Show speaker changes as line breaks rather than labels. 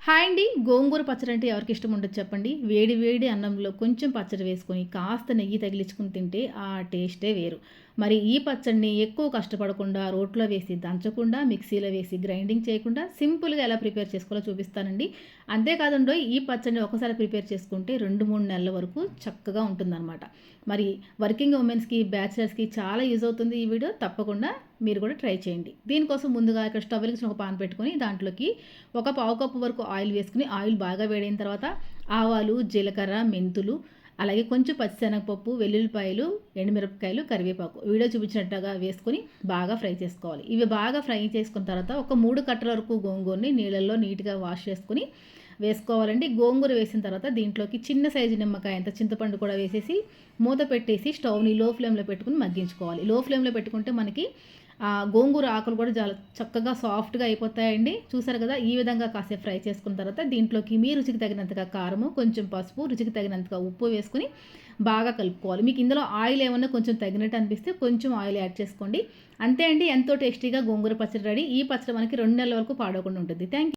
Hi అండి. గోంగూర పచ్చడి అంటే ఎవరికి ఇష్టం ఉండదు చెప్పండి. వేడి వేడి అన్నంలో కొంచెం పచ్చడి వేసుకొని కాస్త నెయ్యి తగిలించుకొని తింటే ఆ టేస్టే వేరు. మరి ఈ పచ్చడిని ఎక్కువ కష్టపడకుండా రోట్లో వేసి దంచకుండా, మిక్సీలో వేసి గ్రైండింగ్ చేయకుండా సింపుల్‌గా ఎలా ప్రిపేర్ చేసుకోవాలో చూపిస్తానండి. అంతేకాదండోయ్ ఈ పచ్చడిని ఒకసారి ప్రిపేర్ చేసుకుంటే 2, 3 నెలల వరకు చక్కగా ఉంటుందనమాట. మరి వర్కింగ్ ఉమెన్స్‌కి, బ్యాచిలర్స్‌కి చాలా యూజ్ అవుతుంది ఈ వీడియో. తప్పకుండా మీరు కూడా ట్రై చేయండి. దీనికోసం ముందుగా ఇక్కడ స్టవ్ వెలిగించిన ఒక పాన్ పెట్టుకొని దాంట్లోకి ఒక పావు కప్పు వరకు ఆయిల్ వేసుకుని ఆయిల్ బాగా వేడైన తర్వాత ఆవాలు, జీలకర్ర, మెంతులు, అలాగే కొంచెం పచ్చిశనగపప్పు, వెల్లుల్లిపాయలు, ఎండుమిరపకాయలు, కరివేపాకు వీడియో చూపించినట్టుగా వేసుకొని బాగా ఫ్రై చేసుకోవాలి. ఇవి బాగా ఫ్రై చేసుకున్న తర్వాత ఒక 3 కట్టల వరకు గోంగూరని నీళ్ళల్లో నీట్గా వాష్ చేసుకొని వేసుకోవాలండి. గోంగూర వేసిన తర్వాత దీంట్లోకి చిన్న సైజు నిమ్మకాయ అంత చింతపండు కూడా వేసేసి మూత పెట్టేసి స్టవ్ని లో ఫ్లేమ్లో పెట్టుకుని మగ్గించుకోవాలి. లో ఫ్లేమ్లో పెట్టుకుంటే మనకి గోంగూర ఆకులు కూడా చాలా చక్కగా సాఫ్ట్గా అయిపోతాయండి. చూసారు కదా, ఈ విధంగా కాసేపు ఫ్రై చేసుకున్న తర్వాత దీంట్లోకి మీ రుచికి తగినంతగా కారము, కొంచెం పసుపు, రుచికి తగినంతగా ఉప్పు వేసుకుని బాగా కలుపుకోవాలి. మీకు ఇందులో ఆయిల్ ఏమన్నా కొంచెం తగినట్టు అనిపిస్తే కొంచెం ఆయిల్ యాడ్ చేసుకోండి. అంతే అండి, ఎంతో టేస్టీగా గోంగూర పచ్చడి రెడీ. ఈ పచ్చడి మనకి 2 నెలల వరకు పాడవకుండా ఉంటుంది. Thank you.